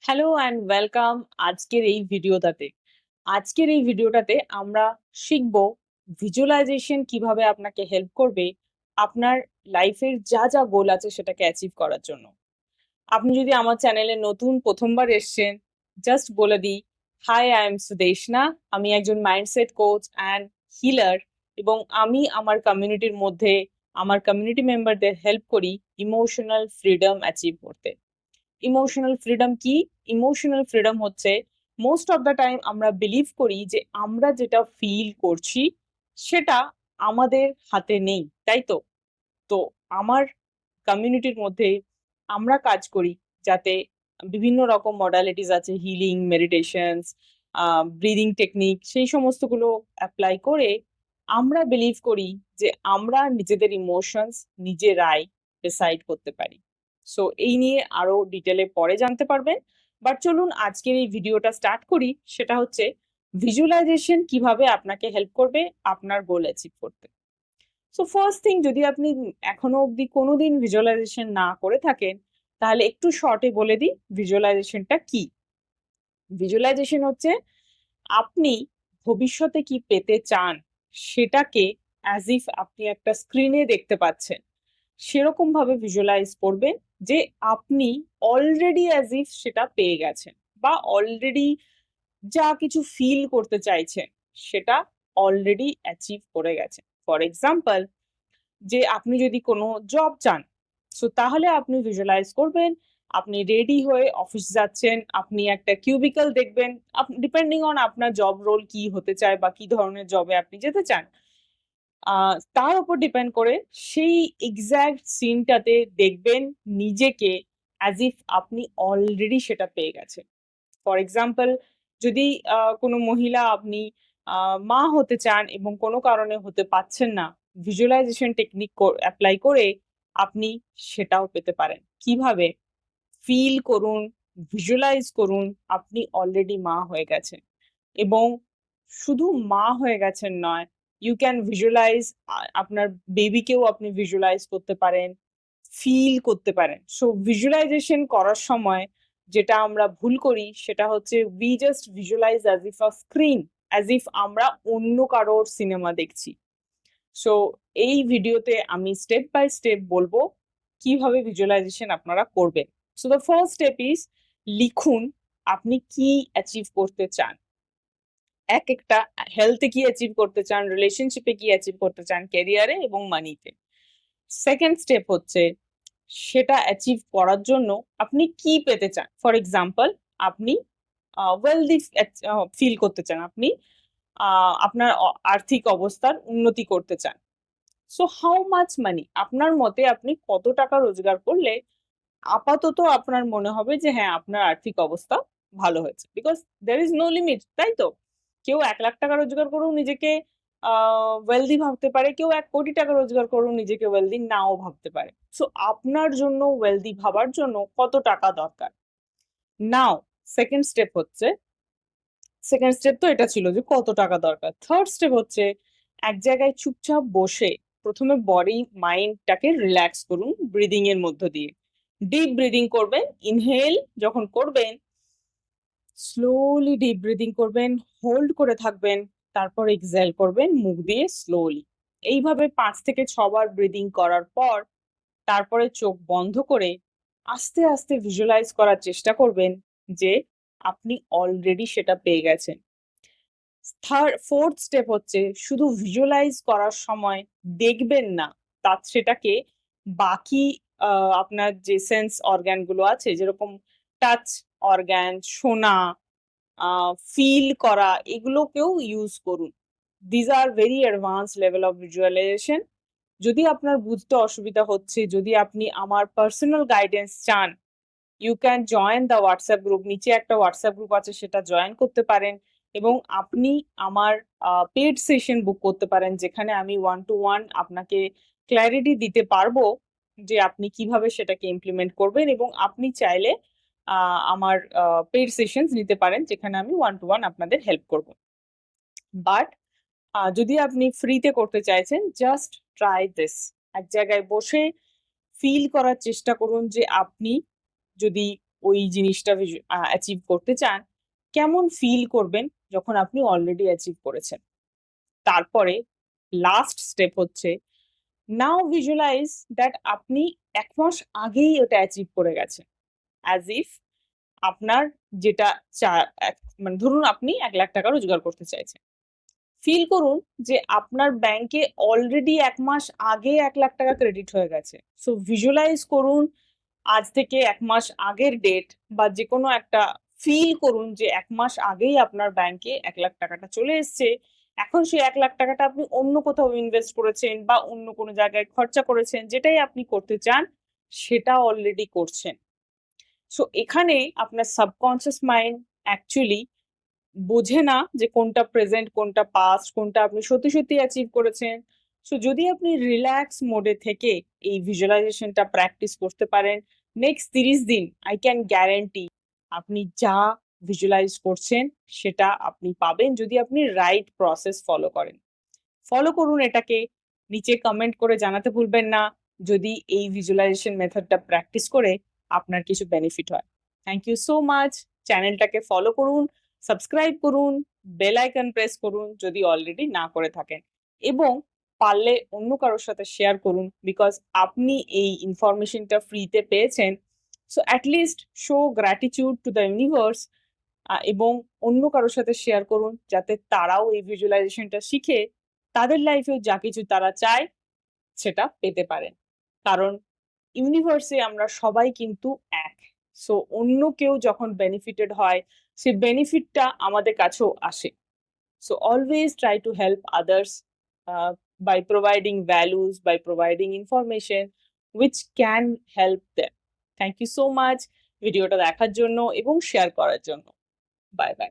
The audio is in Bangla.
হ্যালো অ্যান্ড ওয়েলকাম আজকের এই ভিডিওটাতে আমরা শিখব ভিজুয়ালাইজেশন কিভাবে আপনাকে হেল্প করবে আপনার লাইফের যা যা গোল আছে সেটাকে অ্যাচিভ করার জন্য। আপনি যদি আমার চ্যানেলে নতুন প্রথমবার এসছেন, জাস্ট বলে দিই, হাই, আই এম সুদেশনা। আমি একজন মাইন্ডসেট কোচ অ্যান্ড হিলার এবং আমি আমার কমিউনিটির মধ্যে আমার কমিউনিটি মেম্বারদের হেল্প করি ইমোশনাল ফ্রিডম অ্যাচিভ করতে। ইমোশনাল ফ্রিডম কি? ইমোশনাল ফ্রিডম হচ্ছে মোস্ট অফ দ্য টাইম আমরা বিলিভ করি যে আমরা যেটা ফিল করছি সেটা আমাদের হাতে নেই, তাই তো? তো আমার কমিউনিটির মধ্যে আমরা কাজ করি যাতে বিভিন্ন রকম মডালিটিস আছে, হিলিং, মেডিটেশনস, ব্রিদিং টেকনিক, সেই সমস্তগুলো অ্যাপ্লাই করে আমরা বিলিভ করি যে আমরা নিজেদের ইমোশনস নিজেরাই ডিসাইড করতে পারি। সো এই নিয়ে আরো ডিটেলে পরে জানতে পারবেন। বাট চলুন আজকের এই ভিডিওটা স্টার্ট করি। সেটা হচ্ছে ভিজুয়ালাইজেশন কিভাবে আপনাকে হেল্প করবে আপনার গোল অ্যাচিভ করতে। সো ফার্স্ট থিং, যদি আপনি এখনো অবধি কোনোদিন ভিজুয়ালাইজেশন না করে থাকেন, তাহলে একটু শর্টে বলে দিই ভিজুয়ালাইজেশনটা কি। ভিজুয়ালাইজেশন হচ্ছে আপনি ভবিষ্যতে কি পেতে চান সেটাকে অ্যাজ ইফ আপনি একটা স্ক্রিনে দেখতে পাচ্ছেন, সেরকম ভাবে ভিজুয়ালাইজ করবেন যে আপনি অলরেডি অ্যাজ ইফ সেটা পেয়ে গেছেন, বা অলরেডি যা কিছু ফিল করতে চাইছেন সেটা অলরেডি অ্যাচিভ করে গেছেন। ফর এক্সাম্পল, যে আপনি যদি কোনো জব চান, সো তাহলে আপনি ভিজুয়ালাইজ করবেন আপনি রেডি হয়ে অফিস যাচ্ছেন, আপনি একটা কিউবিকল দেখবেন, ডিপেন্ডিং অন আপনার জব রোল কি হতে চায় বা কি ধরনের জবে আপনি যেতে চান, তার উপর ডিপেন্ড করে সেই এক্সাক্ট সিনটাতে দেখবেন নিজেকে অ্যাজ ইফ আপনি অলরেডি সেটা পেয়ে গেছেন। ফর এক্সাম্পল, যদি কোনো মহিলা আপনি মা হতে চান এবং কোনো কারণে হতে পারছেন না, ভিজুয়ালাইজেশন টেকনিক অ্যাপ্লাই করে আপনি সেটাও পেতে পারেন। কিভাবে? ফিল করুন, ভিজুয়ালাইজ করুন আপনি অলরেডি মা হয়ে গেছেন, এবং শুধু মা হয়ে গেছেন নয়, ইউ ক্যান ভিজুয়ালাইজ আপনার বেবিকেও আপনি ভিজুয়ালাইজ করতে পারেন, ফিল করতে পারেন। সো ভিজুয়ালাইজেশন করার সময় যেটা আমরা ভুল করি সেটা হচ্ছে we just visualize as if a screen, as if আমরা অন্য কারোর সিনেমা দেখছি। সো এই ভিডিওতে আমি স্টেপ বাই স্টেপ বলবো কিভাবে ভিজুয়ালাইজেশন আপনারা করবেন। So the first step is, লিখুন আপনি কি অ্যাচিভ করতে চান। এক একটা, হেলথে কি অ্যাচিভ করতে চান, রিলেশনশিপে কি অ্যাচিভ করতে চান, ক্যারিয়ারে এবং মানিতে। সেকেন্ড স্টেপ হচ্ছে সেটা অ্যাচিভ করার জন্য আপনি কি পেতে চান। ফর এক্সাম্পল, আপনি ওয়েলদি ফিল করতে চান, আপনি আপনার আর্থিক অবস্থার উন্নতি করতে চান। সো হাউ মাচ মানি, আপনার মতে আপনি কত টাকা রোজগার করলে আপাতত আপনার মনে হবে যে হ্যাঁ আপনার আর্থিক অবস্থা ভালো হয়েছে, because there is no limit, তাই তো? কেউ 1,00,000 টাকা রোজগার করেও নিজেকে ওয়েলদি ভাবতে পারে, কেউ 1,00,00,000 টাকা রোজগার করেও নিজেকে ওয়েলদি নাও ভাবতে পারে। সো আপনার জন্য ওয়েলদি ভাবার জন্য কত টাকা দরকার। নাও সেকেন্ড স্টেপ হচ্ছে, সেকেন্ড স্টেপ তো এটা ছিল যে কত টাকা দরকার। থার্ড স্টেপ হচ্ছে এক জায়গায় চুপচাপ বসে প্রথমে বডি মাইন্ডটাকে রিল্যাক্স করুন ব্রিদিং এর মধ্য দিয়ে। ডিপ ব্রিদিং করবেন, ইনহেল যখন করবেন স্লোলি ডিপ ব্রিদিং করবেন, হোল্ড করে থাকবেন, তারপর এক্সহেল করবেন মুখ দিয়ে স্লোলি। এইভাবে 5 থেকে 6 বার ব্রিদিং করার পর তারপরে চোখ বন্ধ করে আস্তে আস্তে ভিজুয়ালাইজ করার চেষ্টা করবেন যে আপনি অলরেডি সেটা পেয়ে গেছেন। ফোর্থ স্টেপ হচ্ছে শুধু ভিজুয়ালাইজ করার সময় দেখবেন না, তার সেটাকে বাকি আপনার যে সেন্স অর্গান গুলো আছে, যেরকম টাচ অর্গান, শোনা, ফিল করা, এগুলোকেও ইউজ করুন। These are very advance level of visualization. যদি আপনার বুঝতে অসুবিধা হচ্ছে, যদি আপনি আমার পার্সোনাল গাইডেন্স চান, you can join the WhatsApp group. নিচে একটা হোয়াটসঅ্যাপ গ্রুপ আছে, সেটা জয়েন করতে পারেন এবং আপনি আমার পেড সেশন বুক করতে পারেন, যেখানে আমি 1 to 1 আপনাকে ক্ল্যারিটি দিতে পারবো যে আপনি কিভাবে সেটাকে ইমপ্লিমেন্ট করবেন, এবং আপনি চাইলে আমার পেড সেশনস নিতে পারেন, যেখানে আমি 1 to 1 আপনাদের হেল্প করব। বাট যদি আপনি ফ্রিতে করতে চাইছেন, জাস্ট ট্রাই দিস। এক জায়গায় বসে ফিল করার চেষ্টা করুন যে আপনি যদি ওই জিনিসটা অ্যাচিভ করতে চান, কেমন ফিল করবেন যখন আপনি অলরেডি অ্যাচিভ করেছেন। তারপরে লাস্ট স্টেপ হচ্ছে নাও ভিজুয়ালাইজ দ্যাট আপনি 1 মাস আগেই ওটা অ্যাচিভ করে গেছেন। অ্যাজ ইফ আপনার যেটা মানে ধরুন আপনি 1 লাখ টাকা রোজগার করতে চাইছেন। ফিল করুন যে আপনার ব্যাংকে অলরেডি 1 মাস আগে 1 লাখ টাকা ক্রেডিট হয়ে গেছে। সো ভিজুয়ালাইজ করুন আজ থেকে 1 মাস আগের ডেট বা যেকোনো একটা ফিল করুন যে 1 মাস আগেই আপনার ব্যাংকে 1 লাখ টাকাটা চলে এসছে। এখন সেই 1 লাখ টাকাটা আপনি অন্য কোথাও ইনভেস্ট করেছেন বা অন্য কোনো জায়গায় খরচা করেছেন, যেটাই আপনি করতে চান সেটা অলরেডি করছেন। সো এখানে আপনার সাবকনসিয়াস মাইন্ড অ্যাকচুয়ালি বোঝে না যে কোনটা প্রেজেন্ট, কোনটা পাস্ট, কোনটা আপনি সত্যি, সত্যি অ্যাচিভ করেছেন। সো যদি আপনি রিল্যাক্স মোডে থেকে এই ভিজুয়ালাইজেশনটা প্র্যাকটিস করতে পারেন, নেক্সট 30 দিন আই ক্যান গ্যারান্টি আপনি যা ভিজুয়ালাইজ করছেন সেটা আপনি পাবেন যদি আপনি রাইট প্রসেস ফলো করেন। ফলো করুন এটাকে, নিচে কমেন্ট করে জানাতে ভুলবেন না যদি এই ভিজুয়ালাইজেশন মেথডটা প্র্যাকটিস করে আপনার কিছু বেনিফিট হয়। Thank you so much. চ্যানেলটাকে ফলো করুন, সাবস্ক্রাইব করুন, বেল আইকন প্রেস করুন যদি অলরেডি না করে থাকেন, এবং পারলে অন্য কারোর সাথে শেয়ার করুন বিকজ আপনি এই ইনফরমেশনটা ফ্রিতে পেয়েছেন। So at least show gratitude to the universe এবং অন্য কারোর সাথে শেয়ার করুন যাতে তারাও এই ভিজুয়ালাইজেশনটা শিখে তাদের লাইফেও যা কিছু তারা চায় সেটা পেতে পারেন। কারণ ইউনিভার্সে আমরা সবাই কিন্তু এক। সো অন্য কেউ যখন বেনিফিটেড হয় সেই বেনিফিটটা আমাদের কাছেও আসে। So always try to help others by providing values, by providing information which can help them. Thank you so much ভিডিওটা দেখার জন্য এবং শেয়ার করার জন্য। Bye bye.